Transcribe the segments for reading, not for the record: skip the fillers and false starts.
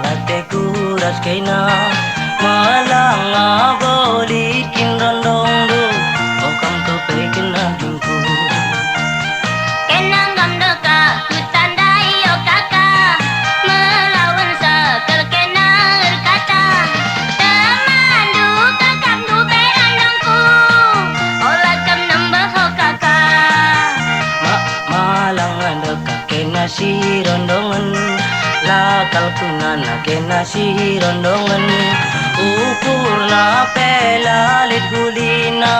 late kuras kay na malanga bolikin rondong du okam ko pekin naging ku Kenang gam deka ku tandai o kakak melawan sekel kenal kata temandu kakak du berandangku olah kam nambah ho kakak malangan deka kena si rondongan lakal kunana kena si rondongan ukur na pelalit gulina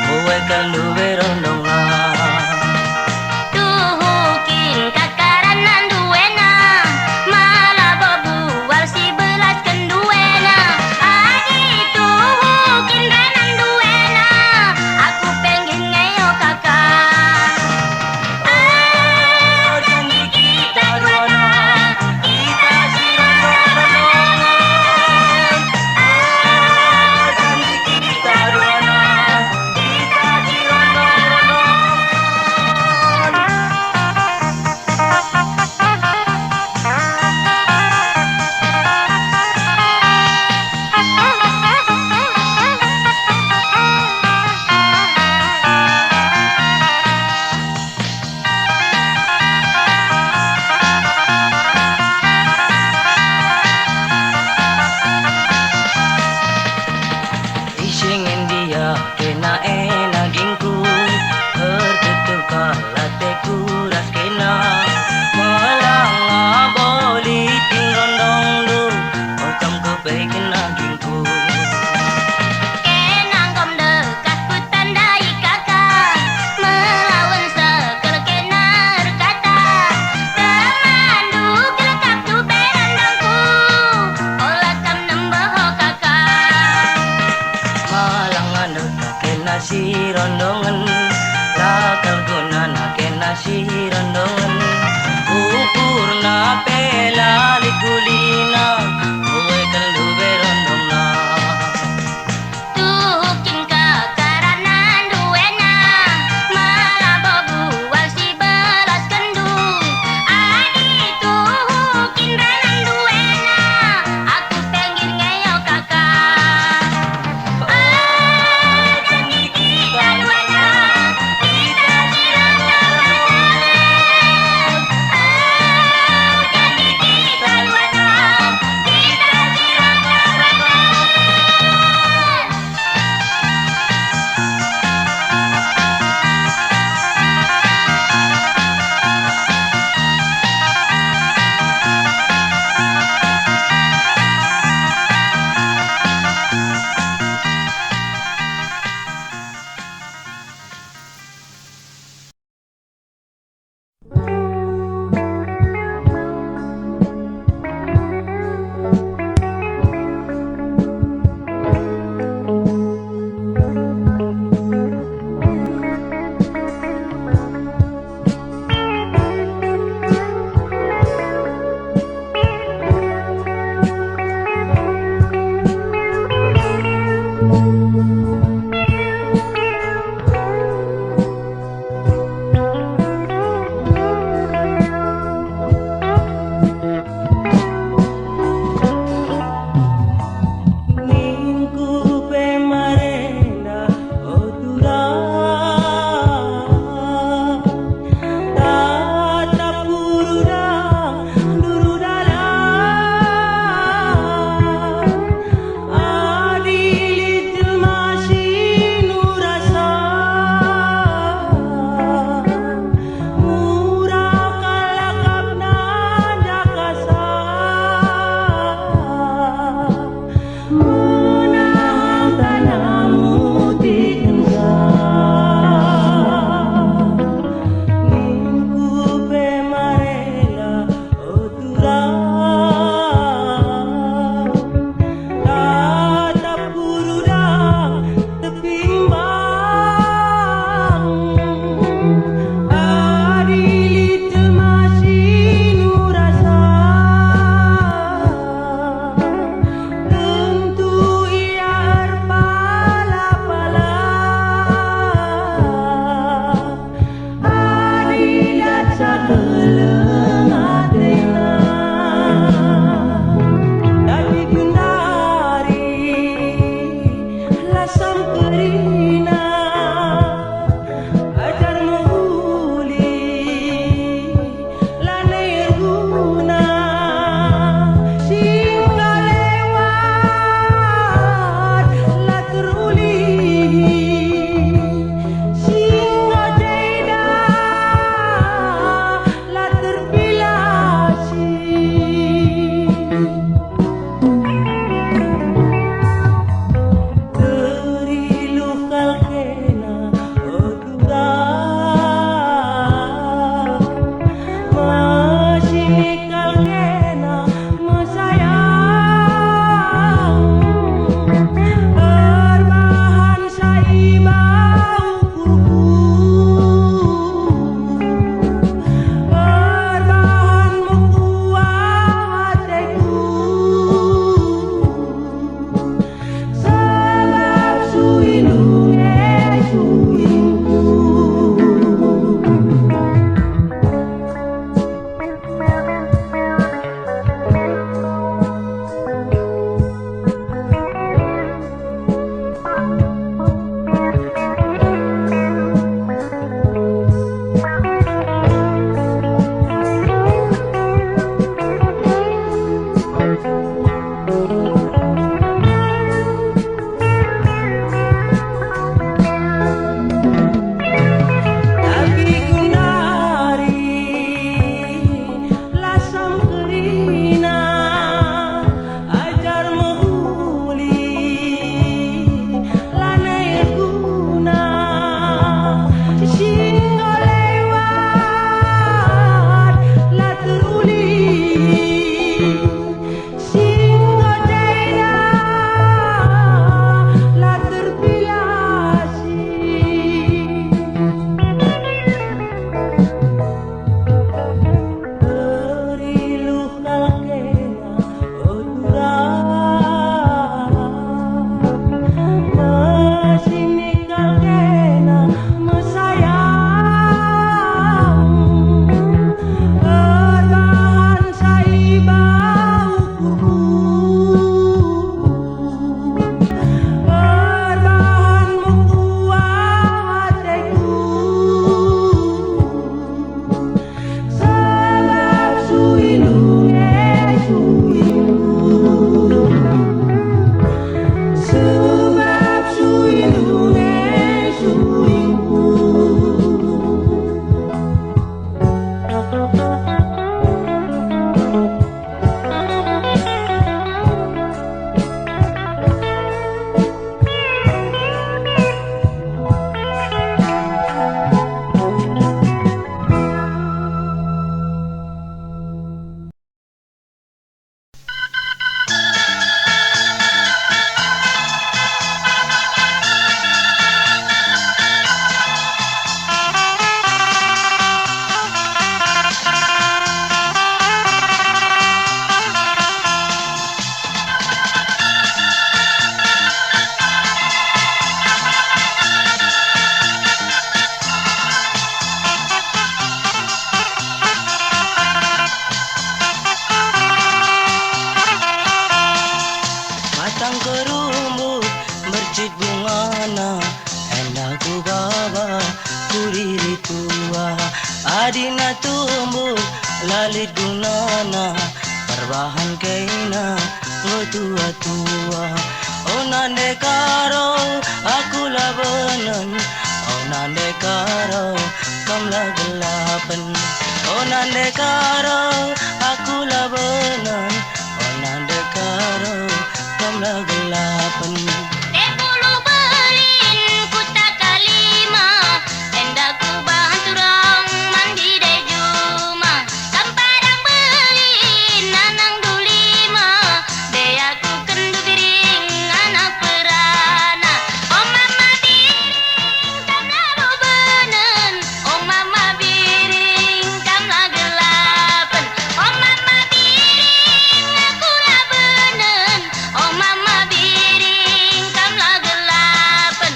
buwe kaldu berondongan tuhukin kakaranan duena malah berbual si belas kenduena adi tuhukin renan duena aku pengen ngeyo kakak janji kita duana kita si rondongan janji kita duana kita si rondong-rondong isingin dia kena enagingku tertutuka late kuras kena malanga bolikin rondong du okam ko pekin nagingku kenang gam dekat ku tandai kakak melawan sekel kenar kata temandu kelekap tu berandangku olah kam nambah ho kakak malangan deka kena si rondongan lakal gunana kena si rondongan ukur na pelalit gulina buwe kaldu berondong na tuhukin kakaranan duena malah berbual si belas kendung adi tuhukin renan duena aku pengen ngeyo kakak janji kita duana kita si rondongan kuriri tua adina tumbuh lalit gunana perbahan kaina go tua-tua onande karo aku labanan onande karo kamla gelapan onande karo aku labanan onande karo kamla gelapan. Depulu belin kuta kalima endaku banturang mandi de juma sampadang belin nanang dulima de aku kendu biring anak perana oh mama biring kamla bobenen oh mama biring kamla gelapan oh mama biring aku labenen oh mama biring kamla gelapan.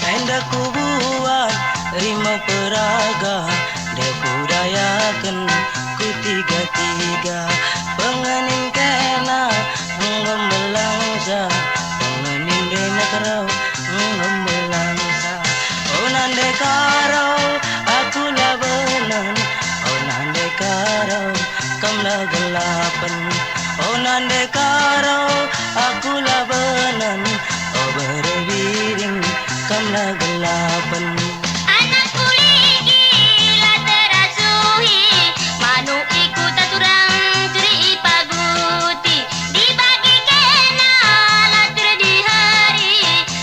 Tenda kubuat rimau peraga de budayakan ku tiga-tiga pengenin kena ngembelangsa pengenin de nakarau ngembelangsa onande karo aku labanan onande karo kamla gelapan onande karo aku labanan oh berbiring kamla gelapan. Anak kuligi la terasuhi manu ikut aturang teri paguti dibagi kena la di hari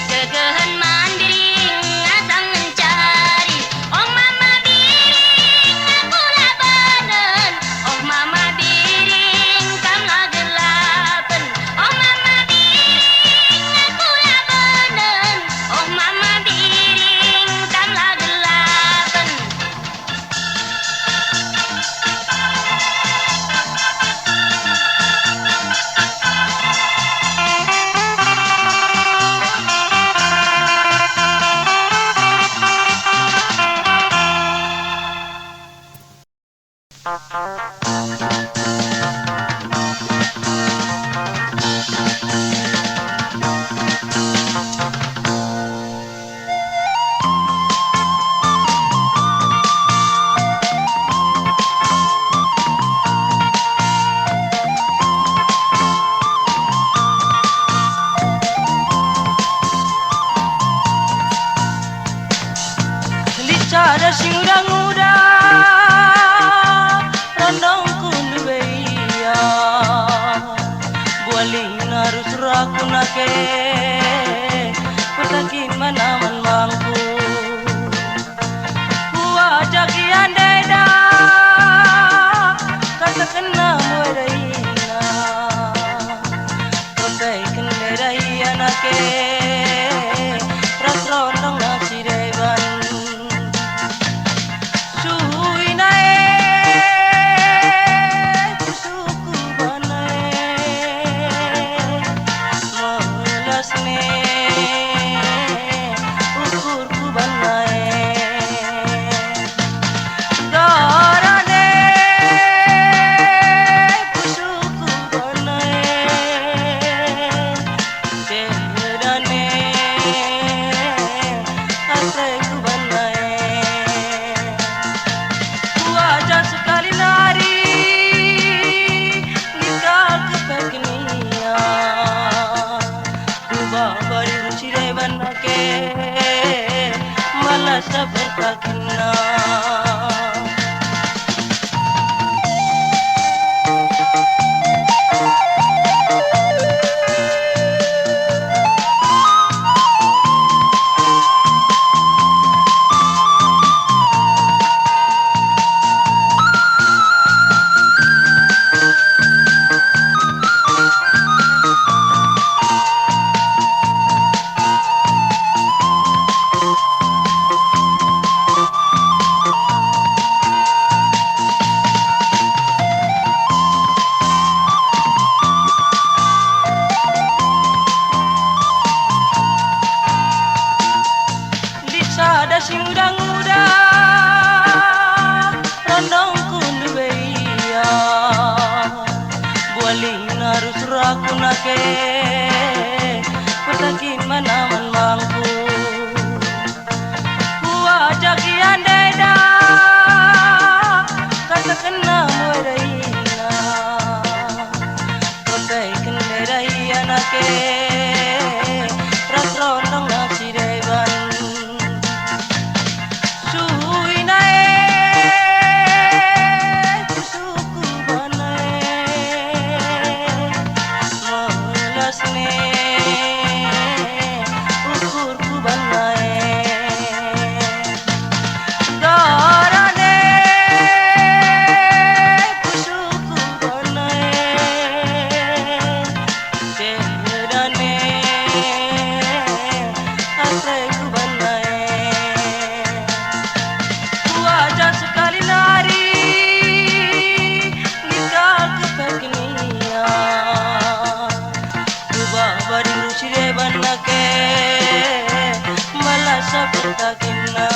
kegehen mandiring asang mencari oh mama biring aku labanan oh mama biring kamla gelapan oh mama biring aku labanan oh mama biring kamla gelapan. Licara sing udah randong kundu beia bualing harus raku nake petakin manaman mangku wajah kian deda kata kena muadaina kotai kendedai anake ras rondong nasi devan masih muda-muda randong kundu beia bualing harus raku nake petakin manaman mangku wajah kian deda kata kena muaraina kotai kenderai anake rasrondong nasi devan suhui nae kusuku banae melas ne ukurku banae darane kusuku banae cerane ateku banae wajah sekali lari nikah kepeknia ubah bari rusire banake malah sapetakina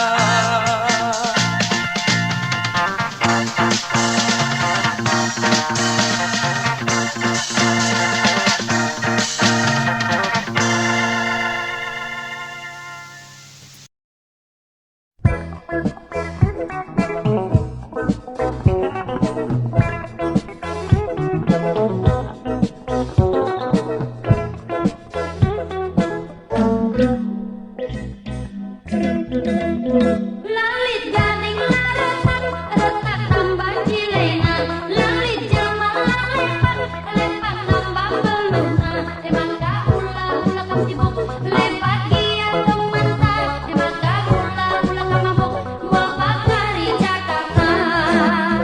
Lalit ganing larepan, retak tambah cilena. Lalit jelma lepan, lepan tambah beluna. Emang gak ulah-ulah kam sibuk, lepat giat temanta. Emang gak ulah-ulah kam mabuk, bapak kari cakapan.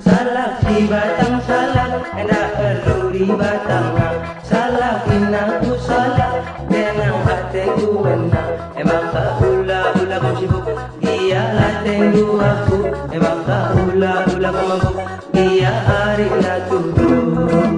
salak si batang salak enak perlu di batangnya salak inaku salak tenang hatiku menang emang tak ulah-ulah kau sibuk dia latengku aku emang tak ulah-ulah kau mabuk dia hari nak turun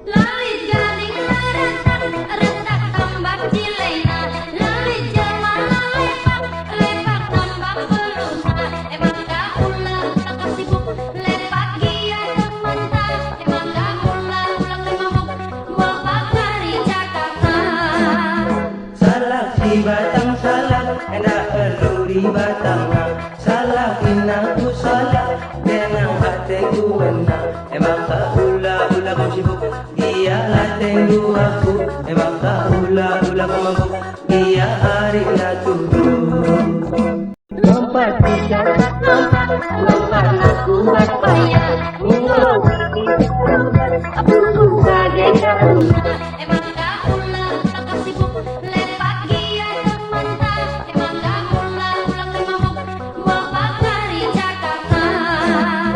Lalit ganing larepan, retak tambah cilena. Lalit jelma lepan, lepak tambah beluna. Emang gak ulah-ulah kam sibuk, lepak giat temanta. Emang gak ulah-ulah kam mabuk, bapak kari cakapan. salak si batang salak enak perlu di batangnya salak inaku salak tenang hatiku menang emang tak ulah-ulah kau sibuk dia latengku aku emang tak ulah-ulah kau mabuk dia hari nak turun lompat tiga lompat lompat aku berpaya Aku bagai karuna. Emang gak ulah-ulah kam sibuk, lepak giat temanta. Emang gak ulah-ulah kam mabuk, bapak kari cakapan.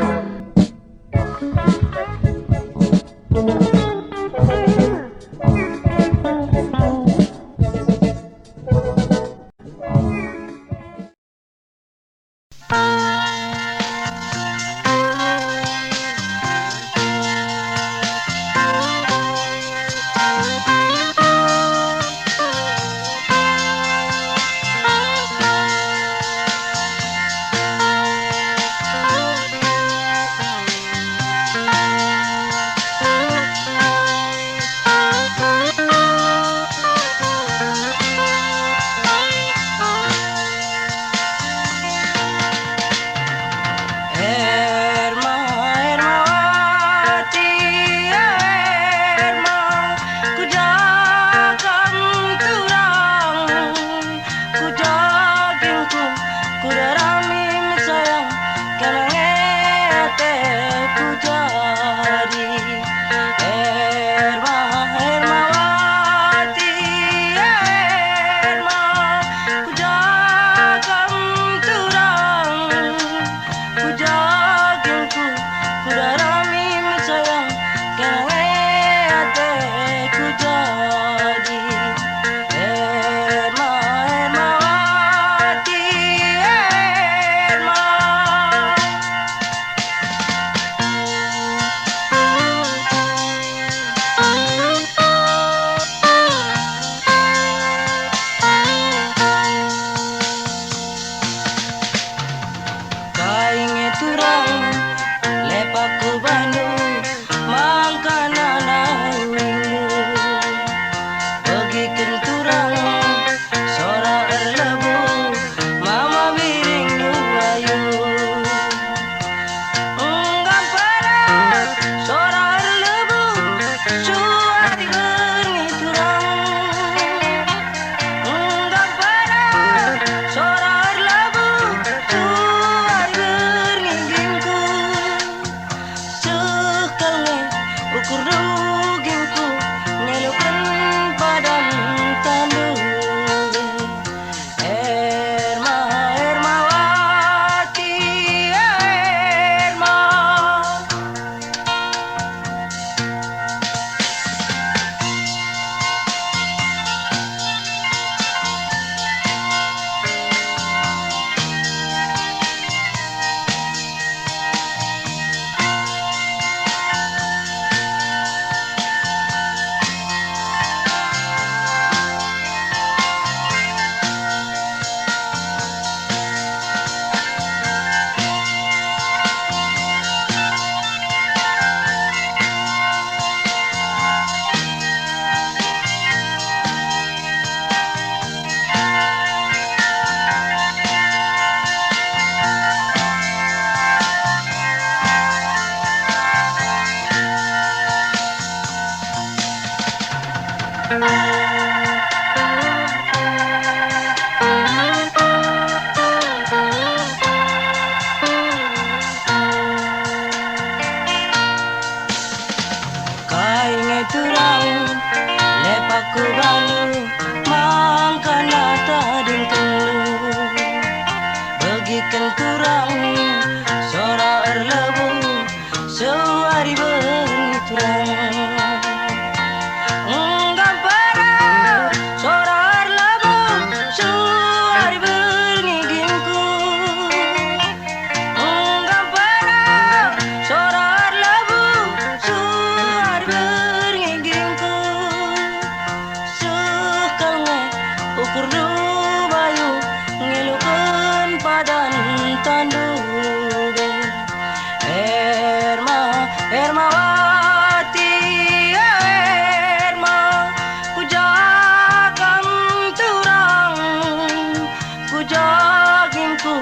jogingku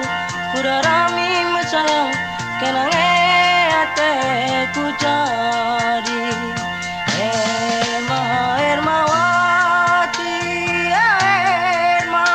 kuda rami mesayang kenange ate ku jadi Ermawati Erma.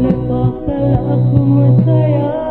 Lepaskan aku sayangmu.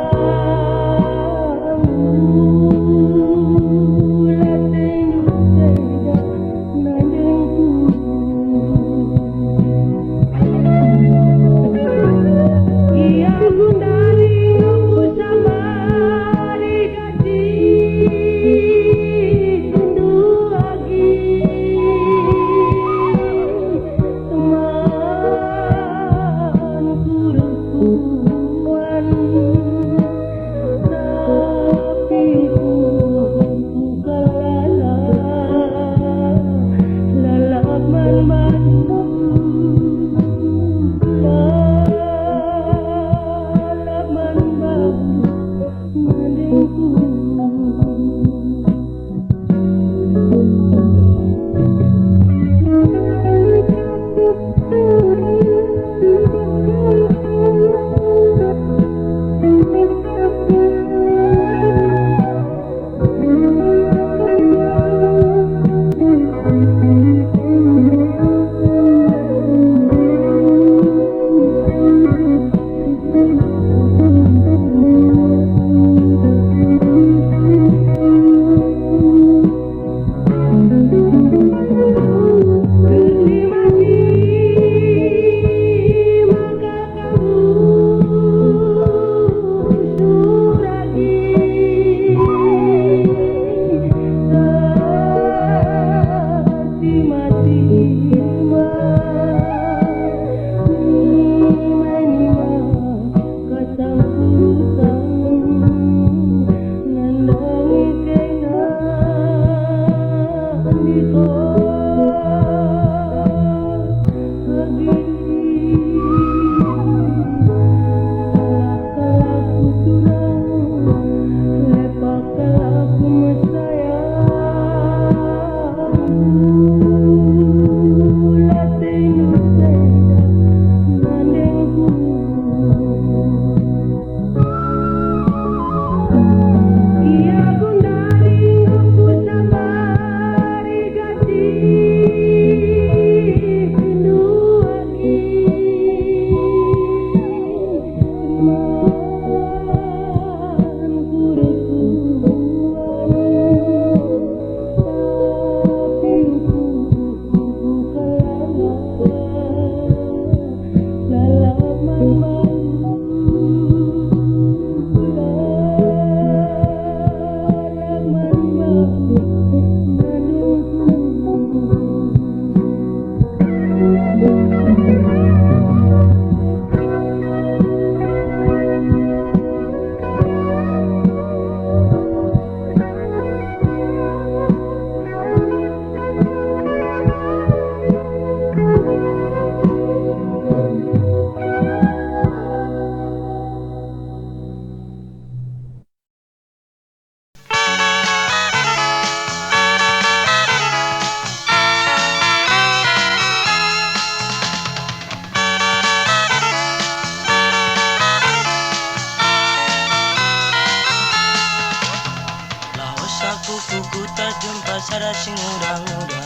kuku tak jumpa sada sing muda-muda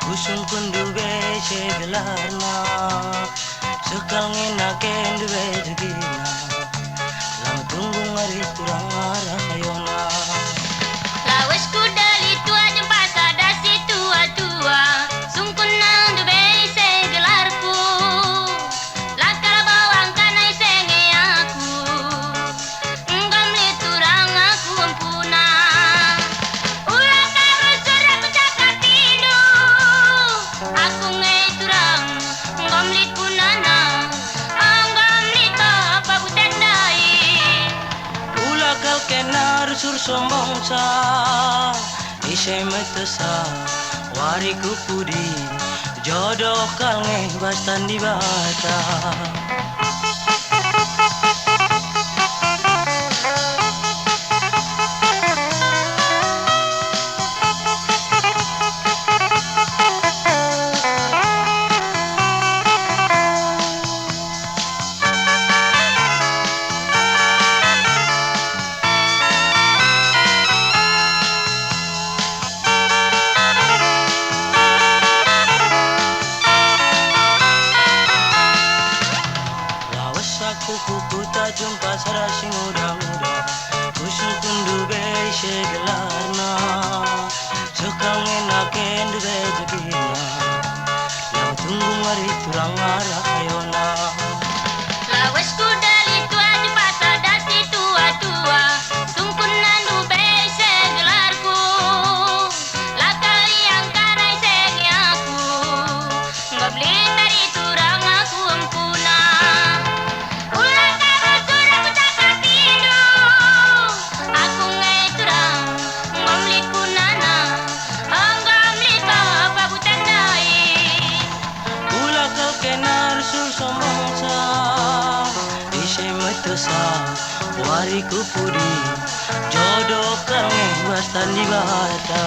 Kusun kundu be segelarna Sekal ngenaken duwe jegina Lama tunggu ngari turang arah kayona Lawas kuda litua jumpa sada si tua-tua Sungkun nang dube segelarku Lakal bawang kanai senge aku Enggam liturang aku empuna Ulah karo sudah ku cakap tidu Aku ngai turang Enggam litunana Enggam lito apa butet dai Ula kal kenar sur sombong sa Isay matasa Wari ku pudi Jodoh kal nge bastan di bata Kuku tak jumpa sada sing muda-muda Kusun kundu be segelarna Sekang enaken duwe jegina Yang tunggu ngari turang arah kayona Lawas kuda litua jumpa sada si tua-tua Sungkun nandu be segelarku Lakal yang kanai senge aku Enggak beli tari turang aku empuna Ulah karo sudah ku cakap tidu Aku ngai turang Enggak beli kunana Enggak beli apa butet dai Ula kal kenar sur sombong sa Isay matasa Wari ku pudi Jodoh kal nge bastan di bata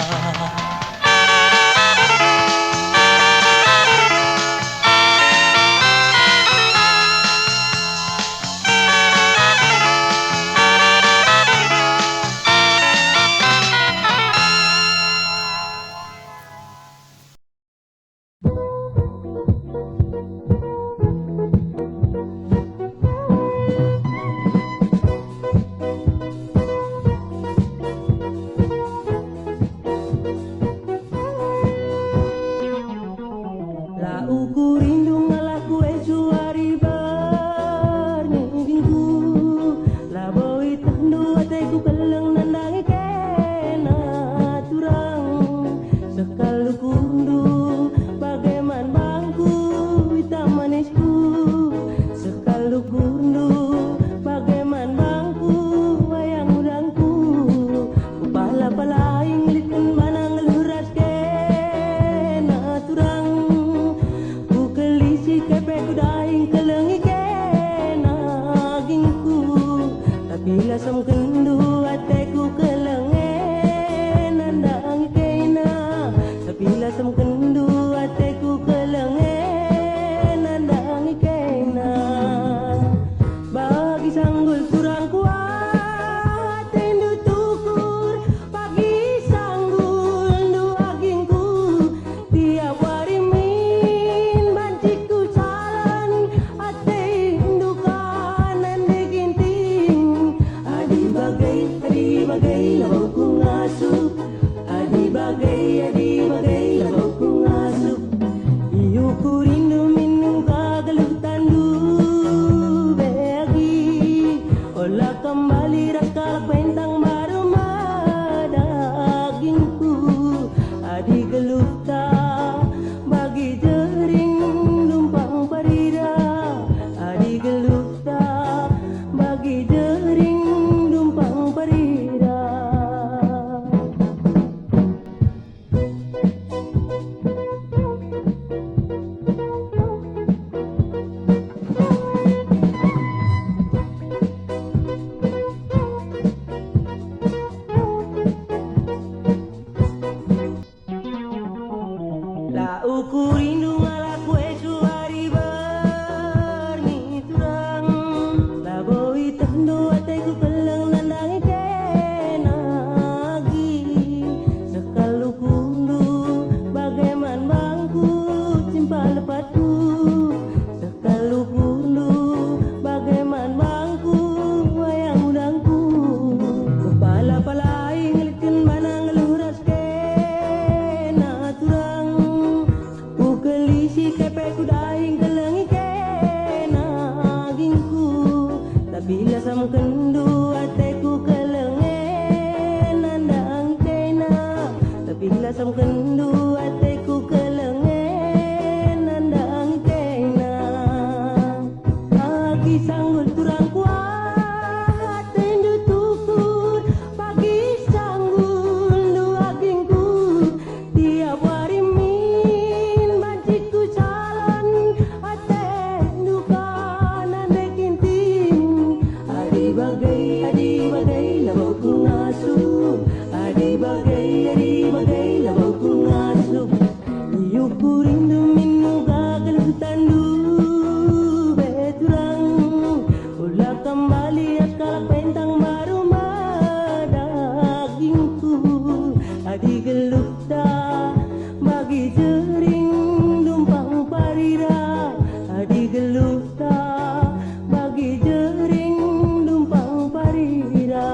bagai lawa ku ngasup. Iyo ku rindu minum gagal tandu beturang. Ulah kembali akal pentang marumah dagingku. Adi gelukta bagi jering dumpang parira. Adi gelukta bagi jering dumpang parira.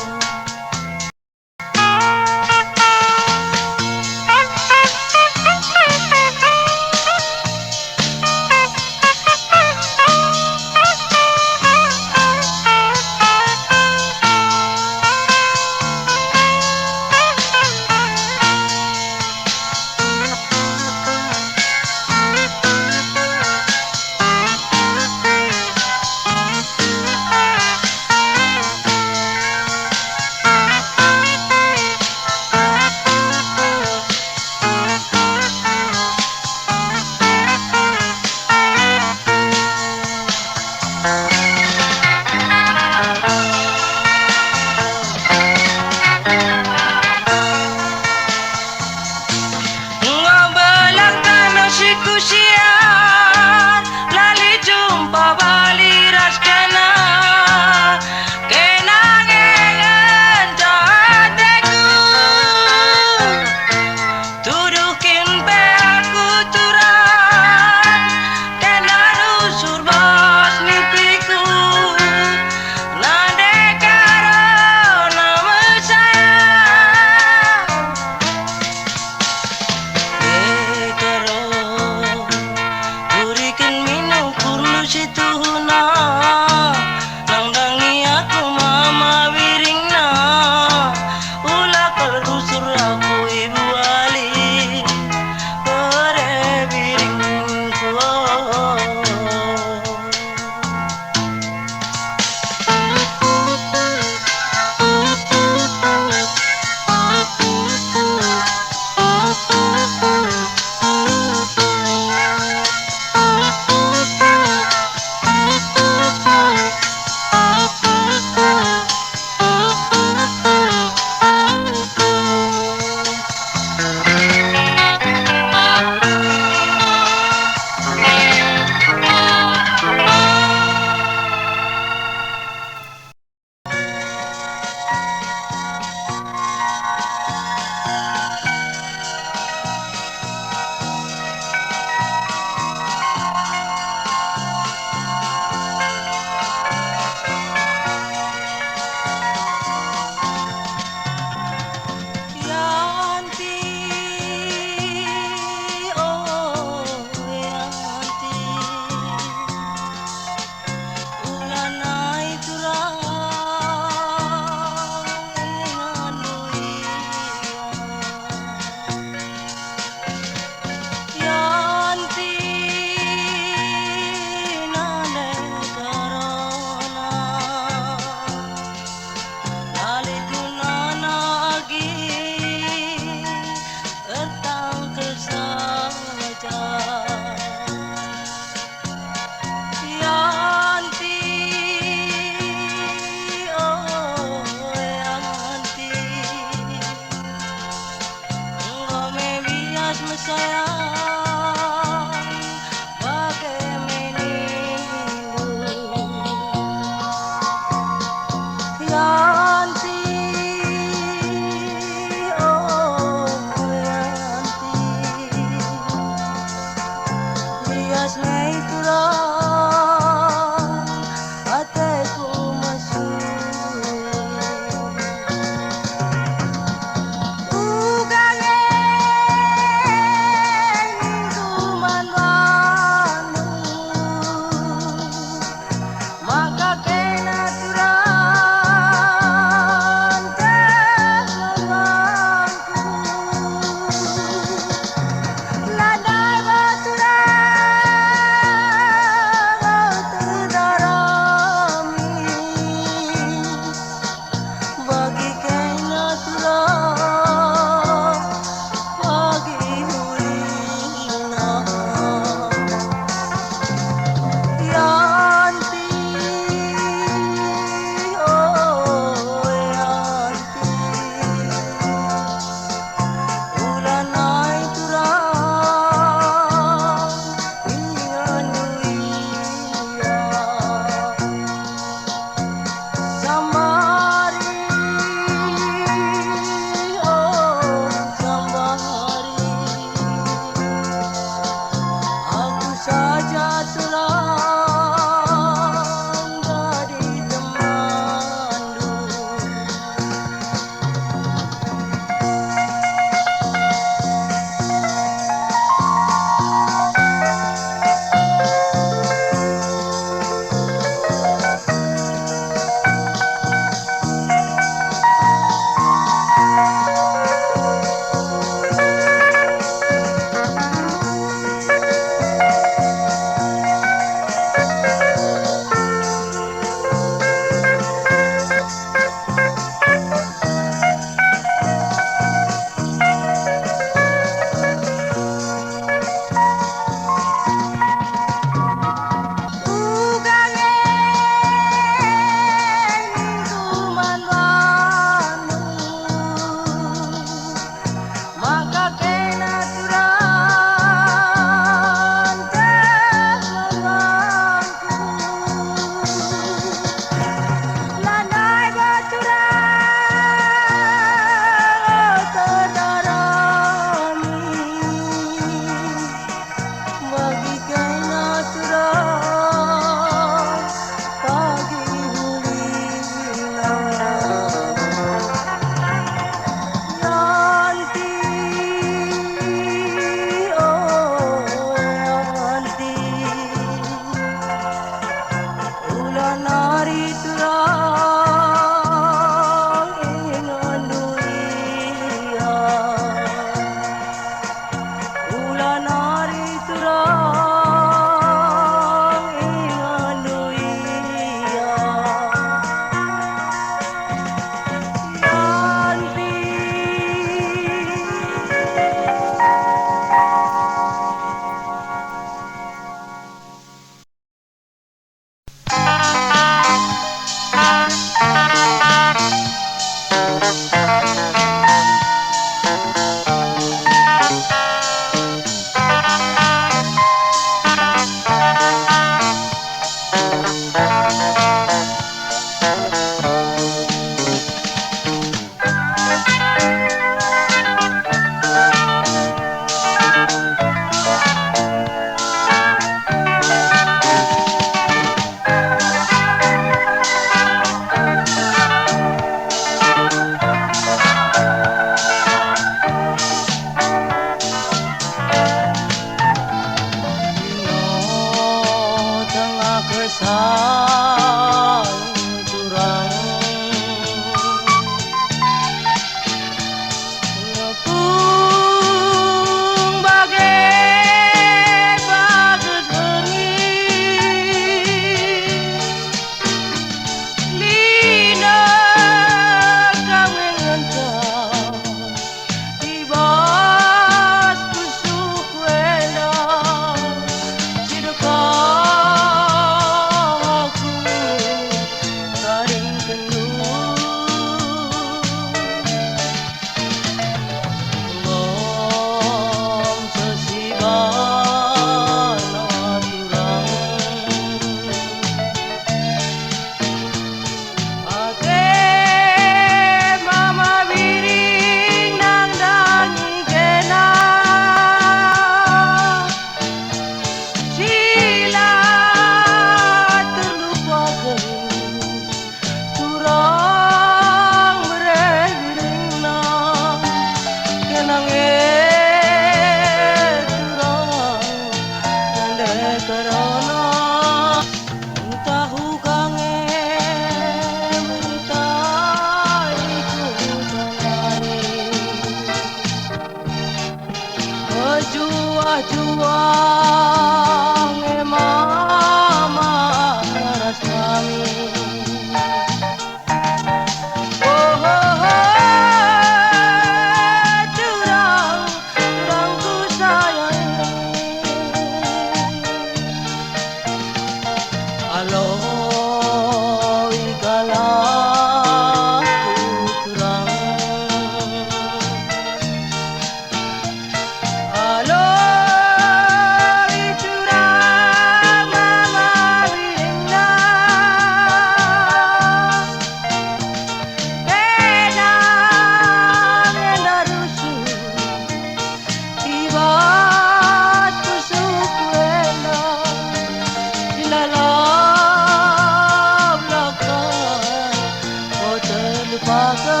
maka